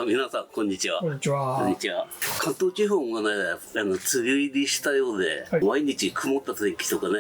皆さんこんにちは。こんにちは。こんにちは。関東地方がね、梅雨入りしたようで、はい、毎日曇った天気とかね、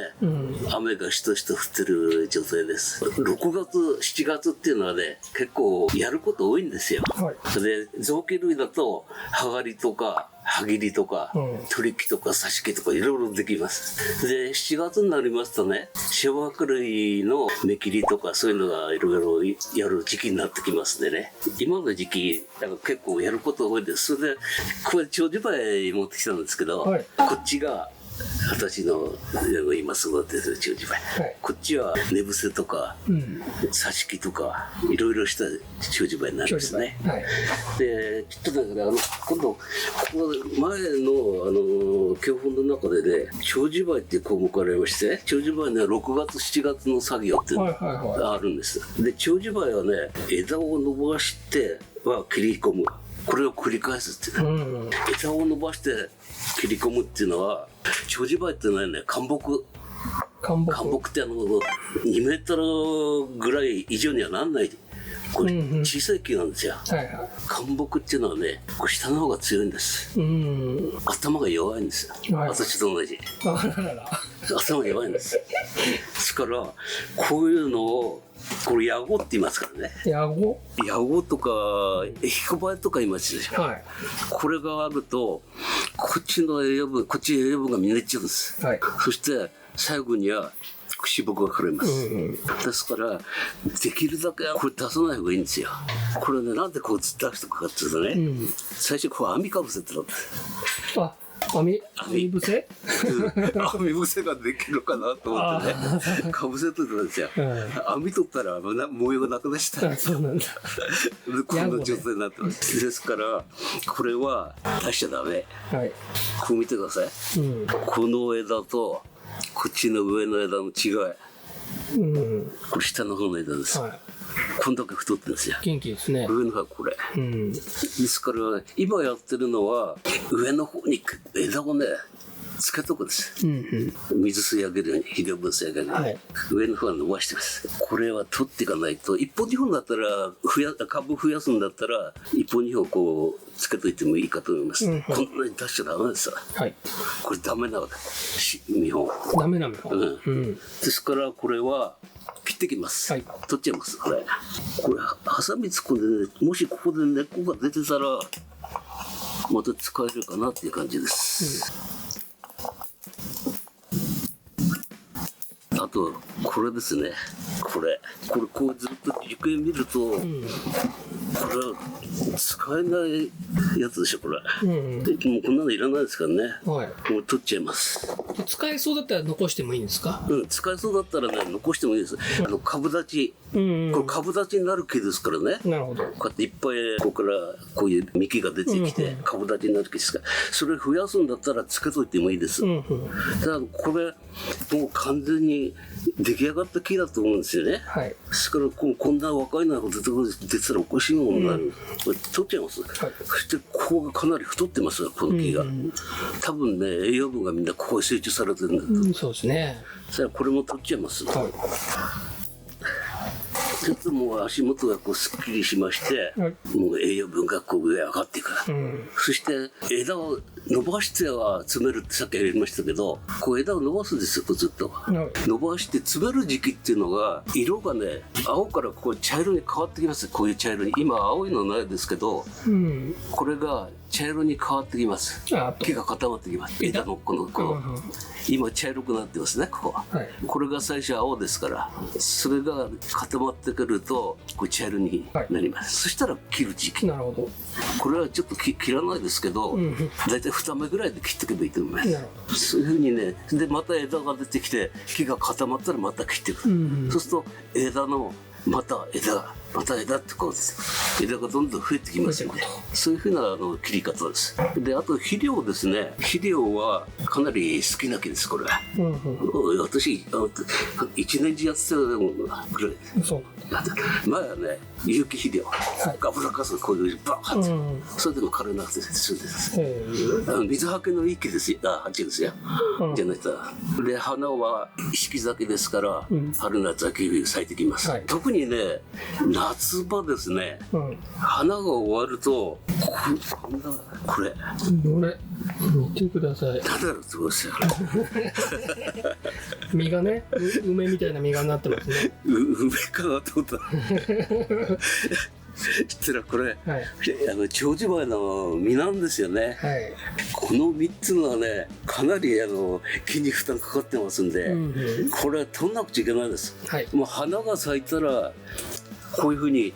雨がしとしと降ってる状態です。6月、7月っていうのはね、結構やること多いんですよ。はい、それで雑木類だと、葉刈りとか、歯切りとか、取り木とか挿し木とかいろいろできます。で、7月になりますとね、小学類の芽切りとかそういうのがいろいろやる時期になってきますんでね。今の時期、結構やること多いです。それで、これ長寿梅持ってきたんですけど、はい、こっちが、私の今育ててる長寿梅、はい、こっちは寝伏せとか、挿し木とかいろいろした長寿梅になるんですね。はい、でちょっとだから今度ここ前の教本の中でね長寿梅っていう項目がありまして、長寿梅ね6月7月の作業っていうのがあるんです。で長寿梅はね枝を伸ばしては切り込む、これを繰り返すっていう、枝を伸ばして切り込むっていうのは長寿梅っていうのはね灌木って2メートルぐらい以上にはなんないこれ小さい木なんですよ。灌木っていうのはねこれ下の方が強いんです。頭が弱いんですよ、私と同じ。頭が弱いんですですからこういうのをこれヤゴって言いますからね。ヤゴとかヒコバエとか言いますでしょ、はい、これがあるとこっち栄養分がみんなっちゃうんです、はい、そして最後には脂肪がかかります、ですからできるだけこれ出さない方がいいんですよ。これねなんでこう出しとくかっていうとね、最初こう網かぶせてるんです。網伏せ網伏せができるかなと思ってねかぶせてるんですよ。網取ったら模様がなくなっちゃった。そうなんだ。こんな状態になってます。ですからこれは出しちゃダメ。こう見てください。この枝とこっちの上の枝の違い。これ下の方の枝です。こんだけ太ってるんですよ。元気ですね。上の方はこれ。ですから今やってるのは上の方に枝をねつけとくんです。水吸い上げるように肥料分吸い上げるように、上の方は伸ばしてます。これは取っていかないと1本2本だったら株増やすんだったら1本2本こうつけといてもいいかと思います。こんなに出しちゃダメですよ。これダメな見本。ダメな見本。ですからこれは切ってきます。取っちゃいます。これハサミ突っ込んで、ね、もしここで根っこが出てたらまた使えるかなっていう感じです。あとこれですね。これこうずっと熟円見ると、これは使えないやつでしょこれ。もうこんなのいらないですからね。もう取っちゃいます。使えそうだったら残してもいいんですか？使えそうだったらね残してもいいです。株立ち、これ株立ちになる木ですからね。なるほど。こうやっていっぱいここからこういう幹が出てきて株立ちになる木ですから、それ増やすんだったらつけといてもいいです。ただこれもう完全に出来上がった木だと思うんですよね。ですからこんな若いのが出てたらおかしいものになる。これ取っちゃいます。そしてここがかなり太ってますよこの木が。多分ね栄養分がみんなここに集中されてるんだと。そうですね。それはこれも取っちゃいます。ちょっともう足元がこうすっきりしまして、もう栄養分がこう上上がっていく、そして枝を伸ばしては詰めるってさっき言いましたけど、こう枝を伸ばすんですよずっと、伸ばして詰める時期っていうのが色がね青からこう茶色に変わってきます。こういう茶色に今青いのないですけど、これが茶色に変わってきます。木が固まってきます。枝のこの今茶色くなってますねここ、これが最初青ですから、それが固まってくるとこう茶色になります、そしたら切る時期。なるほど。これはちょっと切らないですけど、だいたい2目ぐらいで切っていけばいいと思います。そういうふうにね、でまた枝が出てきて木が固まったらまた切っていく、そうすると枝のまた枝ってこう枝がどんどん増えてきますので、そういうふうな切り方です。であと肥料ですね。肥料はかなり好きな木ですこれは。私1年中やってたぐらい。前はね有機肥料、ガブラカスこういうバーッて、それでも枯れなくてそうです。水はけのいい木ですよ。鉢ですよ。じゃないと。で花は四季咲きですから、春夏秋冬咲いてきます。特にね夏場ですね、うん、花が終わるとこれ見てください。ただのすごいですよ実がね、梅みたいな実がなってますね。梅かなと思った実はこれ、はい、長寿梅の実なんですよね、はい、この3つのはねかなり木に負担かかってますんで、これは取んなくちゃいけないです、はい、もう花が咲いたらこういうふうに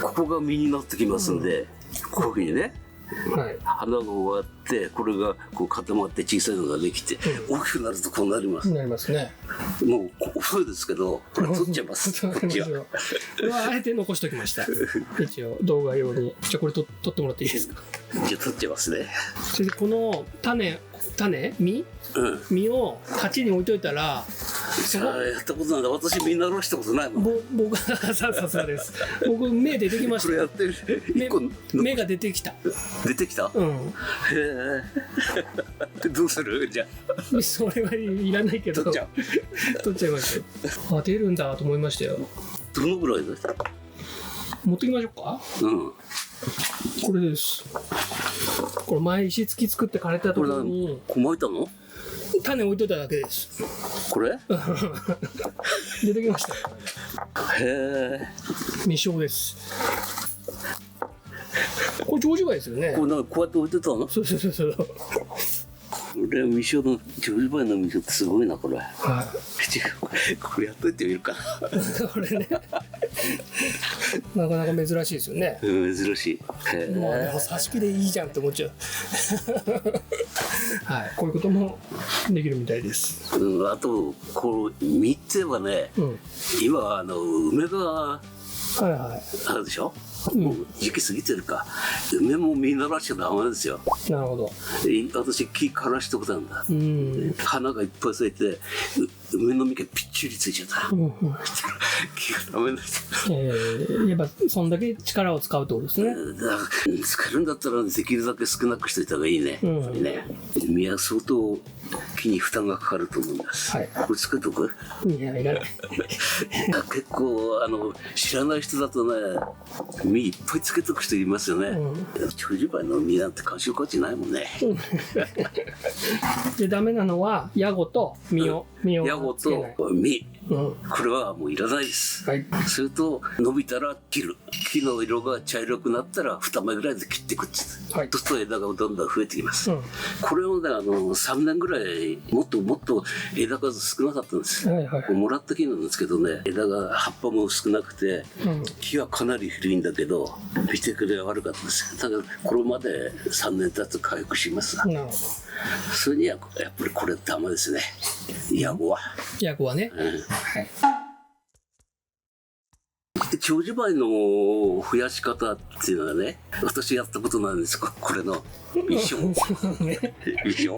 ここが実になってきますんで、こういうふうにね、はい、花が終わってこれがこう固まって小さいのができて、大きくなるとこうなります。なりますね。もう遅いですけどこれ取っちゃいますこっちは。これはあえて残しておきました一応動画用に。じゃあこれ取ってもらっていいですか。じゃあ取っちゃいますね。それでこの実を鉢に置いといたら、やったことなんだ。私実習したことないもん。僕はさすがです。僕芽出てきました。これやってる。芽が出てきた。出てきた？うん。へえ。どうする？じゃあ。それはいらないけど。取っちゃいましたよ。出るんだと思いましたよ。どのぐらいですか？持ってきましょうか。うん。これです。これ前石突き作って枯れたところに。これ巻いたの？種置いといただけです。これ？出てきました。へえ。未生です。これ長寿梅ですよね。こうやって置いてたの？そう。これ未生の長寿梅の未生ってすごいなこれ。はい。これやっといてみるか。これね。なかなか珍しいですよね。珍しい。まあでも挿し木でいいじゃんって思っちゃう。はい、こういうこともできるみたいです。あとこう実ってはね、今梅があるでしょ。もう時期過ぎてるか、梅も実ならしちゃダメですよ。なるほど。私木枯らしたことあるんだ。花がいっぱい咲いて梅の実がぴっちりついちゃった。木がダメですよ。やっぱそんだけ力を使うってことですね。使えるんだったらできるだけ少なくしといた方がいいね。実は相当木に負担がかかると思うんです。はい、これつけとく？いやいらない。結構知らない人だとね、実いっぱいつけとく人いますよね。長寿梅の実なんて鑑賞価値ないもんね。でダメなのはヤゴと実をヤゴと実。これはもういらないです。それと伸びたら切る。木の色が茶色くなったら2枚ぐらいで切っていくって。そうすると枝がどんどん増えてきます。これをね3年ぐらいもっと枝数少なかったんですよ。もらった木なんですけどね、葉っぱも少なくて木はかなり古いんだけど見てくれが悪かったです。だからこれまで3年経つと回復します。それにはやっぱりこれダメですね。ヤゴはね。長寿梅の増やし方っていうのはね、私やったことなんですが、これの一生これね、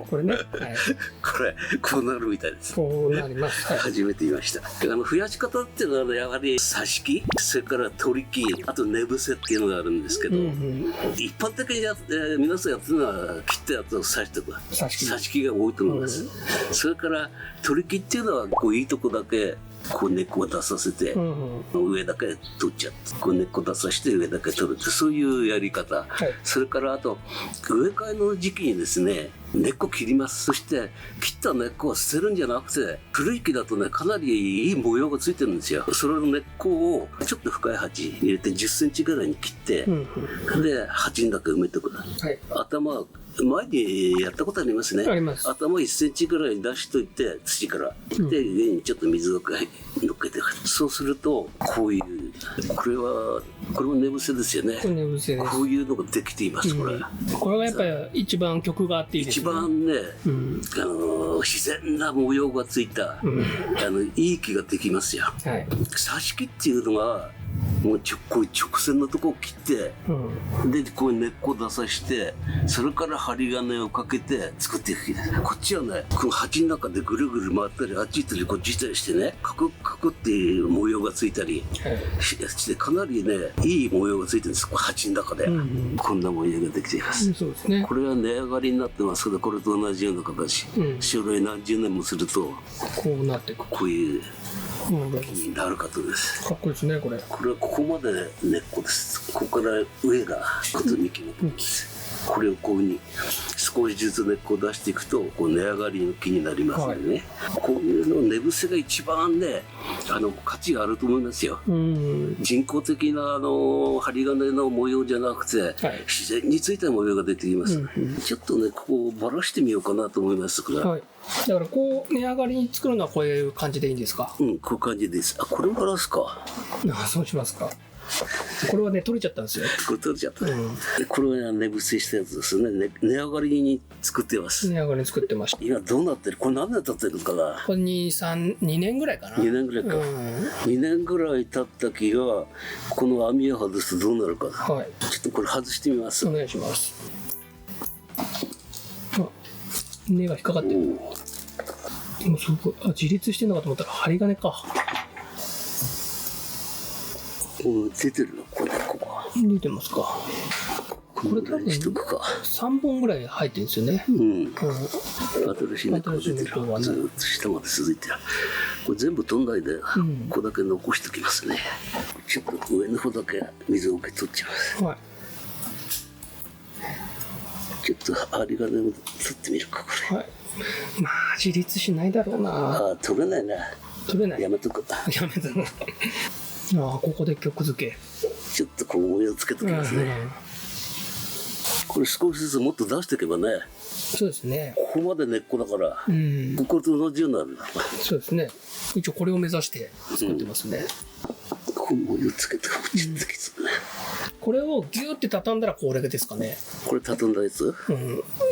これこうなるみたいです。こうなります。初めて見ました。増やし方っていうのはやはり挿し木、それから取り木、あと寝伏せっていうのがあるんですけど、一般的に皆さんやってるのは切ったやつを挿しておく挿し木が多いと思います。それから取り木っていうのはこういいとこだけこう根っこを出させて、上だけ取っちゃって、こう根っこ出させて上だけ取るって、そういうやり方。それからあと植え替えの時期にですね、根っこ切ります。そして切った根っこを捨てるんじゃなくて、古い木だとねかなりいい模様がついてるんですよ。それの根っこをちょっと深い鉢入れて10センチぐらいに切って、で鉢にだけ埋めておく。頭前にやったことありますね。頭1センチぐらいに出しといて土から、で上にちょっと水を乗っけて、そうするとこういうこれも寝伏せですよね。こういうのができています。これがやっぱり一番曲があっていいですね。一番ね、自然な模様がついたいい木ができますよ。挿し木っていうのがもうこういう直線のとこを切って、でこういう根っこを出さして、それから針金をかけて作っていく木です。こっちはねこの鉢の中でぐるぐる回ったりあっち行ったりこっち行ったりしてね、カクカクっていう模様がついたりして、かなりねいい模様がついてるんです。鉢の中でこんな模様ができています。これは値上がりになってますけど、これと同じような形、将来何十年もするとこうなっていく。こういうになるかとです。かっこいいですね、これ。これはここまで根っこです。ここから上がこと幹の部分です。これをこういうふうに少しずつ根っこを出していくとこう根上がりの木になりますのでね、こういうの根伏せが一番ね価値があると思いますよ。人工的な針金の模様じゃなくて、自然についた模様が出てきます。ちょっとねここをばらしてみようかなと思いますから、だからこう根上がりに作るのはこういう感じでいいんですか？こういう感じです。あ、これをばらすか。そうしますか。これはね取れちゃったんですよ。これ取れちゃった、これは根伏せしたやつですね。根上がりに作ってます。根上がりに作ってました。今どうなってる？これ何年経ってるのかな？これ2年ぐらいかな。2年ぐらいか、2年ぐらい経った木がこの網を外すとどうなるか、ちょっとこれ外してみます。お願いします。根が引っかかってる。でもすごい自立してるのかと思ったら針金か。出てるのこれ、ここ出てますか。これ多分3本ぐらい入ってるんですよね。新しい根っこが出てる。ずっと下まで続いてる。これ全部取んないでここだけ残しておきますね。ちょっと上の方だけ水を受け取っちゃいます。ちょっと針金を取ってみるかこれ。まあ自立しないだろうな。取れないな。取れない。やめとく。やめとく。ここで曲付け。ちょっとこう模様つけときますね。これ少しずつもっと出していけばね。そうですね。ここまで根っこだから、ここと同じようになる。そうですね。一応これを目指して作ってますね。こう模様つけてこれをギューって畳んだらこれですかね。これ畳んだやつ？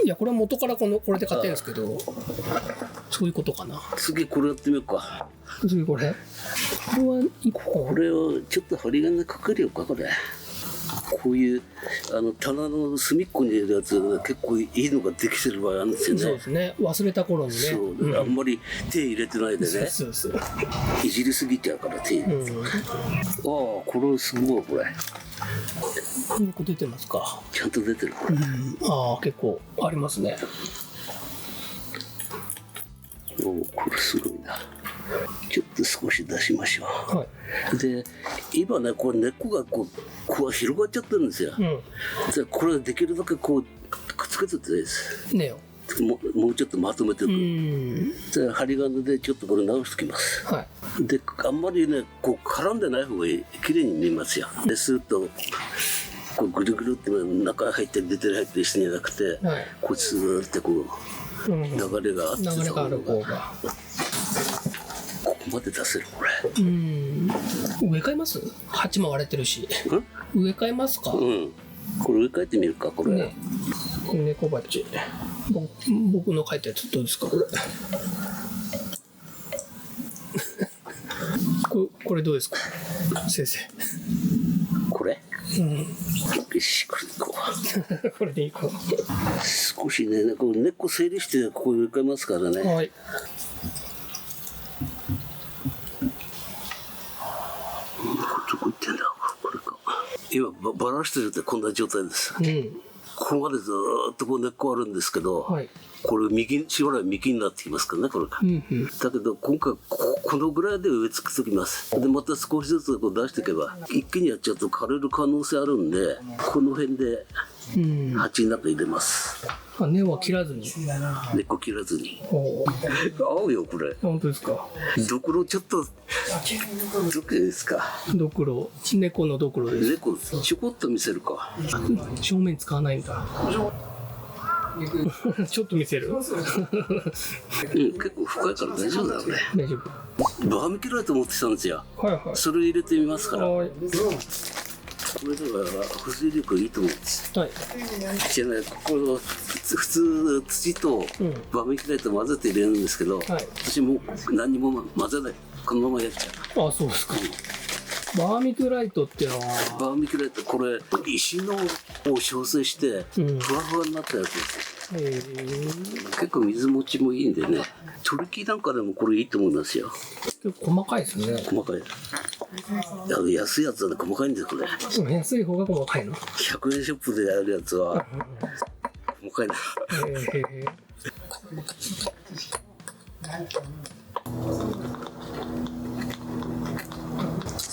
いやこれは元からこれで買ってるんですけど、そういうことかな。次これやってみようか。次これ。これをちょっと針金かけるよかこれ。こういう棚の隅っこにいるやつが結構いいのができてる場合あるんですよね。そうですね。忘れた頃にね。そう、あんまり手入れてないでね。いじりすぎちゃうから手入れて。これすごいこれ。結構出てますか。ちゃんと出てるこれ。結構ありますね。これすごいな。ちょっと少し出しましょう。で今ねこれ根っこがこう広がっちゃってるんですよ。これできるだけこうくっつけてていいです。根をもうちょっとまとめておく。で針金でちょっとこれ直しておきます。であんまりねこう絡んでない方が綺麗に見えますよ。でするとこうぐるぐるって中入って出て入ってしてじゃなくて、こうスーってこう流れがあって流れがある方が。ここまで出せるこれ。植え替えます？鉢も割れてるし。植え替えますか？これ植え替えてみるかこれ。猫鉢。僕の書いたやつどうですかこれ。これどうですか先生。これ？これでいいか。少しね根っこ整理してここ植え替えますからね。今ばらしてるってこんな状態です。ここまでずっとこう根っこあるんですけど、これ将来幹になってきますからねこれが。だけど今回このぐらいで植え付けときます。でまた少しずつこう出していけば一気にやっちゃうと枯れる可能性あるんでこの辺で鉢の中入れます。根は切らずに。根っこ切らずに。合うよこれ。本当ですか。ドクロちょっとどけですか。ドクロ、猫のドクロです。猫ちょこっと見せるか。正面使わないんだ。ちょっと見せる。結構深いから大丈夫だよね。大丈夫。バーミキュライト持ってきたんですよ。それ入れてみますから。これでは保水力いいと思うんです。じゃないここ普通土とバーミキュライト混ぜて入れるんですけど、私もう何にも混ぜないこのままやっちゃう。そうですか。バーミキュライトっていうのはバーミキュライトこれ石のを焼成してふわふわになったやつです。結構水持ちもいいんでね取り木なんかでもこれいいと思いますよ。結構細かいですね。細かい。安いやつはね細かいんですこれ。安い方が細かいの。100円ショップでやるやつは細かいな。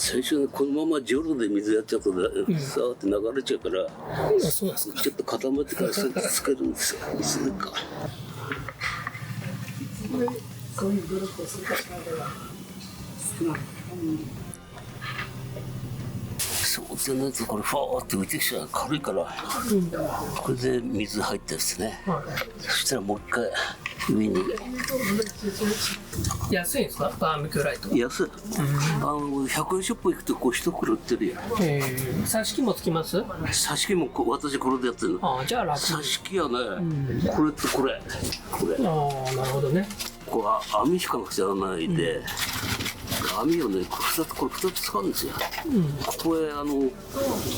最初にこのままジョロで水やっちゃうとさーって流れちゃうから、そうなんですか。ちょっと固まってからそれでつけるんですよ。水か。そういう努力をする方では少ない。そうじゃないとこれファーって浮いてきちゃう軽いから、これで水入ってるんですね。そしたらもう一回上に。安いんですか、バーミキュライト。安い。100円ショップ行くとこう一袋売ってるよ。挿し木もつきます？挿し木も私これでやってるの。じゃあ楽。挿し木はね、これとこれ。なるほどね。こう網しかなくちゃならないで、網をね、これ2つ使うんですよ。これ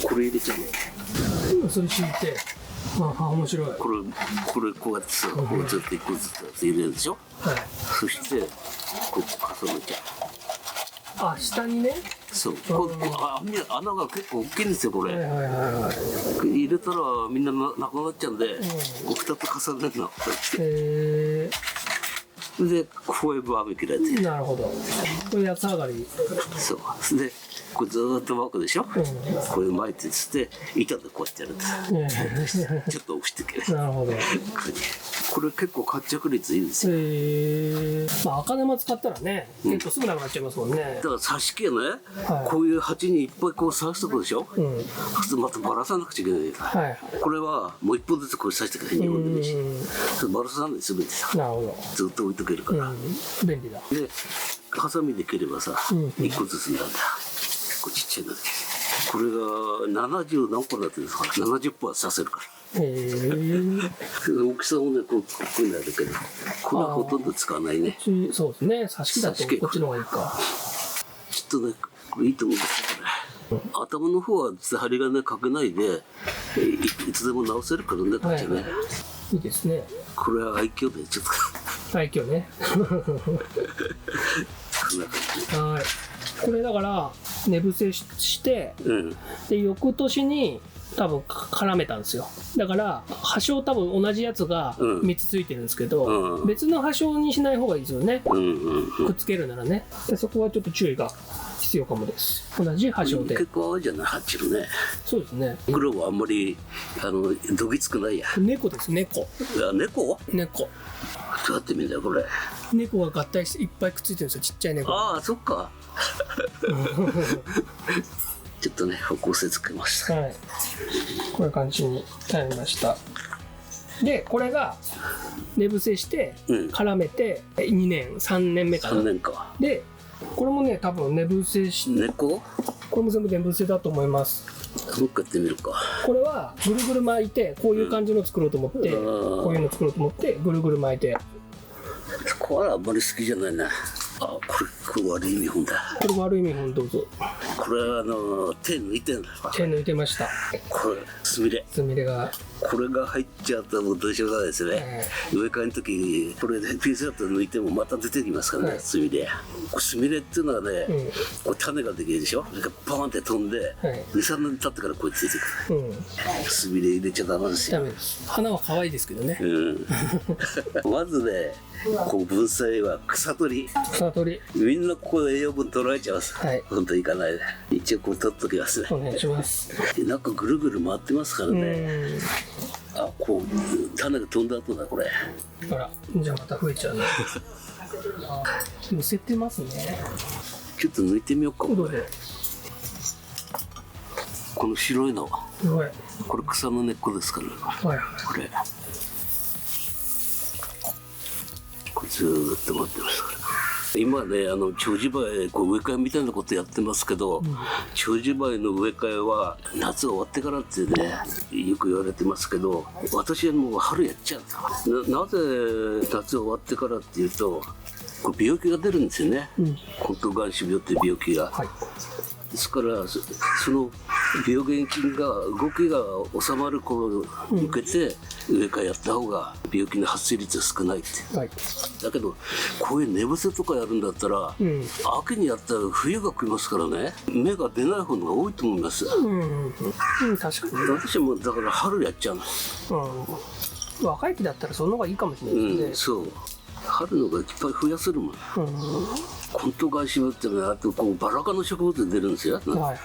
これ入れちゃう。それ敷いて。面白い。これこうやってさ、こうずっと一個ずつ入れるでしょ。そしてこう重ねちゃう。下にね。そう。穴が結構大きいんですよこれ。入れたらみんななくなっちゃうんで、2つ重ねるの。でこういうバーミキュライト。なるほど。これ八つ上がり。そう。でこれずーっと巻くでしょ。これ巻いてつって板でこうやってやるんです。ちょっと押してける。なるほど。これ結構活着率いいんですよ。赤玉使ったらね、結構すぐなくなっちゃいますもんね。だから挿し木はね、こういう鉢にいっぱいこう刺すとこでしょ。普通またバラさなくちゃいけないから。これはもう一本ずつこう刺してくれる。2本でもいいし。バラさないですべてさ。なるほど。ずっと置いとけるから。便利だ。でハサミで切ればさ、1個ずつなんだ。こうちっちゃいので。これが70何個になってるんですから、70本は刺せるから。大きさもね、こういうのあるけど、これはほとんど使わないね。そうですね。挿し木だとこっちの方がいいか。ちょっとね、これいいと思うんですよ、これ。頭の方は針金かけないで、いつでも直せるからね、こっちね。いいですね。これは愛嬌でちょっと。愛嬌ね。はい。これだから寝伏せして、で翌年に多分絡めたんですよ。だから葉鞘多分同じやつが3つついてるんですけど、別の葉鞘にしない方がいいですよね。くっつけるならね。でそこはちょっと注意が必要かもです。同じ葉鞘で。結構青いじゃない、ハッチのね。そうですね。黒はあんまりどぎつくないや。猫です。猫。猫？猫。どうやって見るんだよこれ。猫が合体していっぱいくっついてるんですよ、ちっちゃい猫。ああ、そっか。ちょっとね、方向性つけました。はい。こういう感じになりました。で、これが寝伏せして絡めて2年、3年目かな。3年か。で、これもね、多分寝伏せして、猫？これも全部寝伏せだと思います。もう一回やってみるか。これはぐるぐる巻いて、こういう感じの作ろうと思って、こういうの作ろうと思って、ぐるぐる巻いて。これはあんまり好きじゃないな。これ悪い見本だ。これ悪い見本どうぞ。これは手抜いてんだ。手抜いてました。これスミレ。スミレが。これが入っちゃうともうどうしようがないですね。植え替えの時これでピンセット抜いてもまた出てきますからね、スミレ。スミレっていうのはね、これ種ができるでしょ。それからパーンって飛んで、2、3年経ってからこうやって出てくる。スミレ入れちゃダメですよ。ダメです。花は可愛いですけどね。まずね、こう盆栽は草取り。草取り。みんなここで栄養分取られちゃいます。本当いかないで。一応これ取っときますね。お願いします。中ぐるぐる回ってますからね。こう種が飛んだ後だこれ。あら、じゃあまた増えちゃうね。寄せてますね。ちょっと抜いてみようか。この白いの。これ草の根っこですから。これ。これずーっと待ってますから。今ね、長寿梅植え替えみたいなことやってますけど、長寿梅の植え替えは夏終わってからってね、よく言われてますけど、私はもう春やっちゃうんですよ。なぜ夏終わってからっていうと、これ病気が出るんですよね。骨頭がん腫病っていう病気が。ですからその病原菌が動きが収まる頃に向けて植え替えやった方が病気の発生率は少ないって、だけどこういう寝伏せとかやるんだったら、秋にやったら冬が来ますからね、芽が出ない方が多いと思います。確かに私もだから春やっちゃうの。若い木だったらその方がいいかもしれないですね。そう、春のがいっぱい増やせるもん。コントガシブってのは、あとこうバラ科の植物で出るんですよ。はいはい。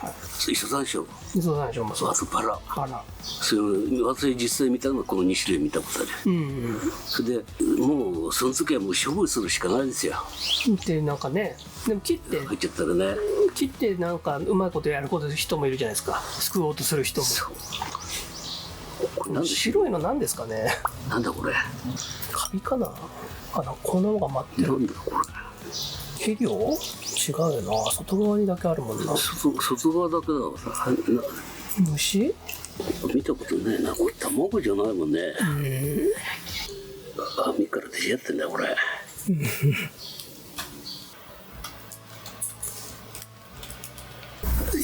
磯山椒。磯山椒もそう。あとバラ。バラ。それ私実際見たのはこの2種類見たことある。それでもうその時はもう処分するしかないですよ。でなんかね、でも切って入っちゃったらね。切ってなんかうまいことやる人もいるじゃないですか。救おうとする人も。これ白いの何ですかね。なんだこれ。カビかな。粉が舞ってる。なんだこれ。肥料？違うよな。外側にだけあるもんな。外側だけだわさ。虫？見たことないな。これ卵じゃないもんね。網から出ちゃってんだよこれ。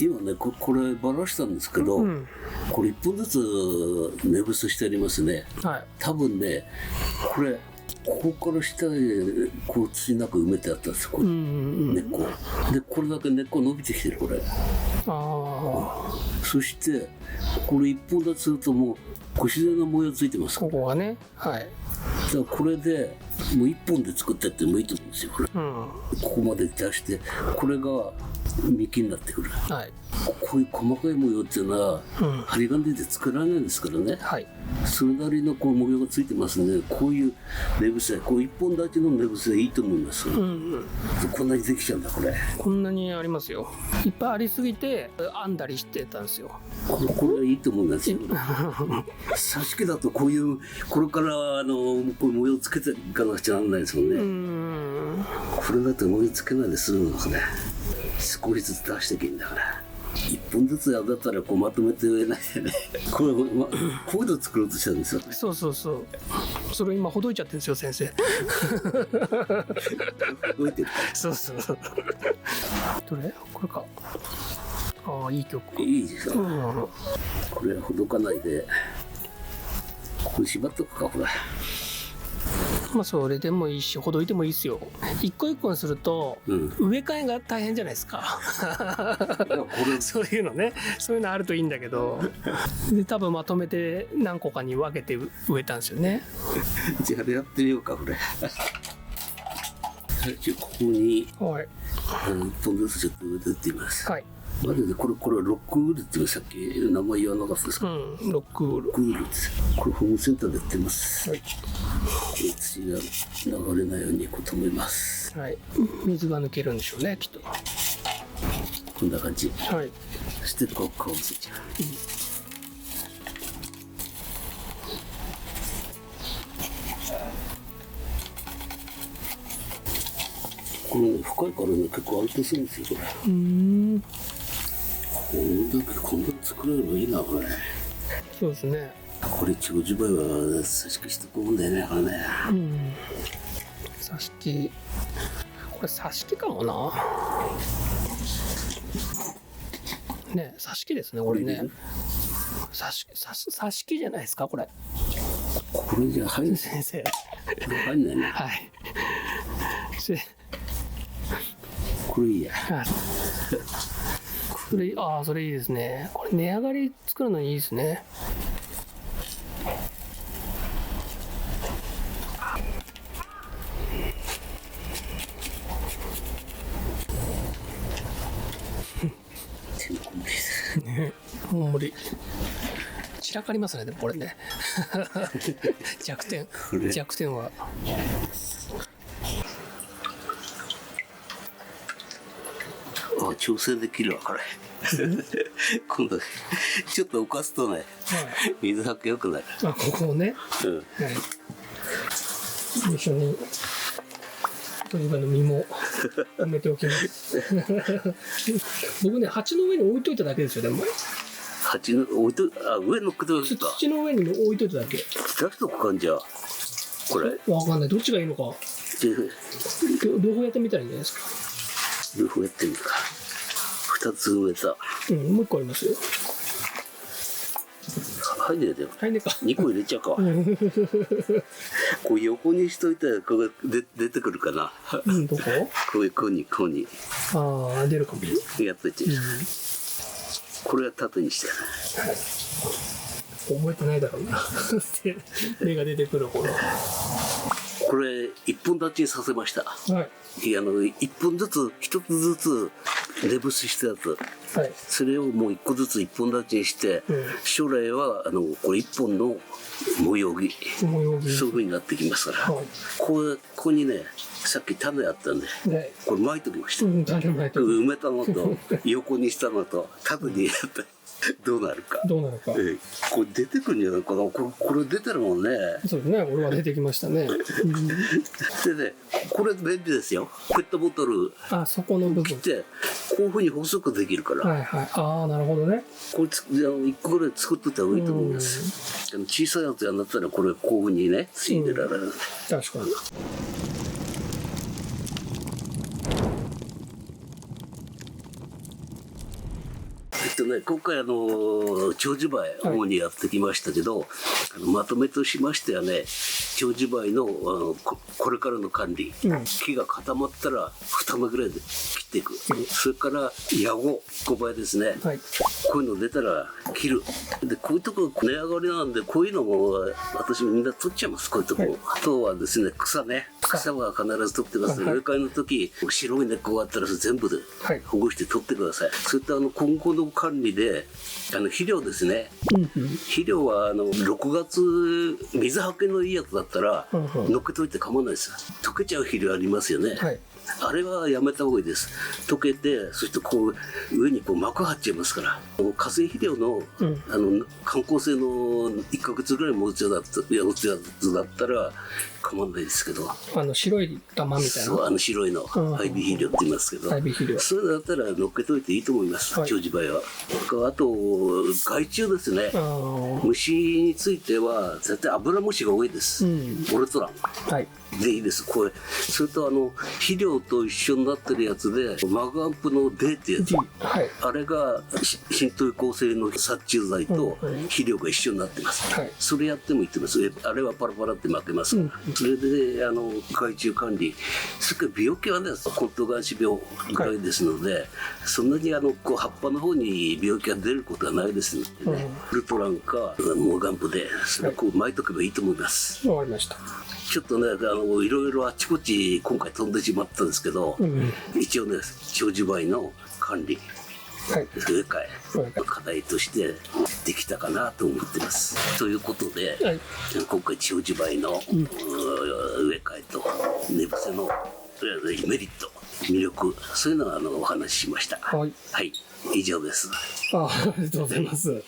今ねこればらしたんですけど、これ1本ずつ寝伏せしてありますね。はい。多分ねこれここから下へこう土の中埋めてあったんですよ、これ根っこで。これだけ根っこ伸びてきてるこれ。そしてこれ一本立ちするともう自然な模様ついてます。ここがね。はい。だからこれでもう一本で作ってってもいいと思うんですよこれ。ここまで出してこれが幹になってくる。はい。こういう細かい模様っていうのは、針金で作られないんですからね。はい。それなりのこう模様がついてますんで、こういう寝伏せ、こう一本立ちの寝伏せいいと思います。こんなにできちゃうんだこれ。こんなにありますよ。いっぱいありすぎて編んだりしてたんですよ。これはいいと思うんですよ。挿し木だとこういうこれからこういう模様つけていかなくちゃならないですもんね。これだと模様つけないでするんですね。少しずつ出していけんだから。一本ずつやだったらこうまとめて植えないでね。これ、こういうの作ろうとしたんですよ。そうそうそう。それ今ほどいちゃってるんですよ先生。ほどいてる。そうそう。どれ？これか。ああいい曲。いいですよ。これはほどかないで。これ縛っとくかこれ。まあそれでもいいしほどいてもいいですよ。一個一個にすると、植え替えが大変じゃないですか。そういうのね、そういうのあるといいんだけど、で多分まとめて何個かに分けて植えたんですよね。じゃあやってみようかこれ。ここに1本ずつちょっと植えていってみます。はい。まずね、これはロックウールってさっき名前言わなかったですか。ロックウールです。これホームセンターで売ってます。はい。土が流れないようにこう止めます。はい。水が抜けるんでしょうね、きっと。こんな感じ。はい。そしてこう顔をついちゃう。これね深いからね結構安定するんですよこれ。こんな作れればいいなこれ。そうですね。これ長寿梅は挿し木してこうんだよねこれね。挿し木。これ挿し木かもな。ね挿し木ですねこれね。挿し木じゃないですかこれ。これじゃ入んない先生。入んないね。はい。これいいや。それいいですね。これ値上がり作るのにいいですね。もう無理。散らかりますねでもこれね。弱点は。調整できるわこれ。今度ちょっと浮かすとね、水はけよくなる。ここをね、一緒に鶏の実も埋めておきます。僕ね鉢の上に置いといただけですよでも。鉢の置いと上乗っけておくか。土の上に置いといただけ。出しとくかんじゃこれ。わかんないどっちがいいのか。両方やってみたらいいんじゃないですか。両方やってみるか。2つ植えた。もう1個ありますよ。入んねえだよ。入んねえか。2個入れちゃうか。こう横にしといたらここ出てくるかな。どこ？こうに。ああ出るかも。やっといて。これは縦にして。覚えてないだろうな。芽が出てくる頃。これ1本立ちにさせました。1本ずつ1つずつ寝伏せしたやつ、それをもう1個ずつ1本立ちにして、将来はこれ1本の模様着、そういう風になってきますから、ここにねさっき種あったんで、これ巻いときました。埋めたのと横にしたのと縦にやったどうなるか。これ出てくるんじゃないかな。これ出てるもんね。そうですね。俺は出てきましたね。でね、これ便利ですよ。ペットボトルそこの部分切ってこういうふうに細くできるから。ああ、なるほどね。これ1個ぐらい作っといた方がいいと思います。小さいやつやんだったらこれこういうふうにねついてられる。確かに。今回長寿梅主にやってきましたけど、まとめとしましてはね、長寿梅のこれからの管理、木が固まったら2目ぐらいで切っていく、それからヤゴ5倍ですね、こういうの出たら切る。でこういうとこ値上がりなんで、こういうのも私みんな取っちゃいます。こういうとこ、あとはですね、草は必ず取ってます。植え替えの時白い根っこがあったら全部で保護して取ってください。そういった今後の管理で肥料ですね、肥料は6月水はけのいいやつだったら乗っけといて構わないです。溶けちゃう肥料ありますよね、あれはやめた方がいいです。溶けて、そしてこう上に膜張っちゃいますから。化成肥料の観光性の1ヶ月ぐらい持つやつだったら構わないですけど、白い玉みたいな、そう白いの配備肥料って言いますけど、それだったら乗っけといていいと思います、長寿梅は。あと害虫ですね、虫については絶対アブラムシが多いです、オルトランでいいです。これそれと肥料と一緒になってるやつでマグアンプの D ってやつ、あれが浸透光性の殺虫剤と肥料が一緒になってます、それやってもいいと思います。あれはパラパラって負けますから、それで害虫管理、それから病気はねコントガンシ病ぐらいですので、そんなに葉っぱの方に病気が出ることはないですのでね、ウルトランかモガンプでそれを巻いとけばいいと思います。わかりました。ちょっとねいろいろあちこち今回飛んでしまったんですけど、一応ね長寿梅の管理、植え替え課題としてできたかなと思ってます。ということで、今回長寿梅の植え替えと寝伏せのメリット魅力、そういうのをお話ししました。以上です。ありがとうございます。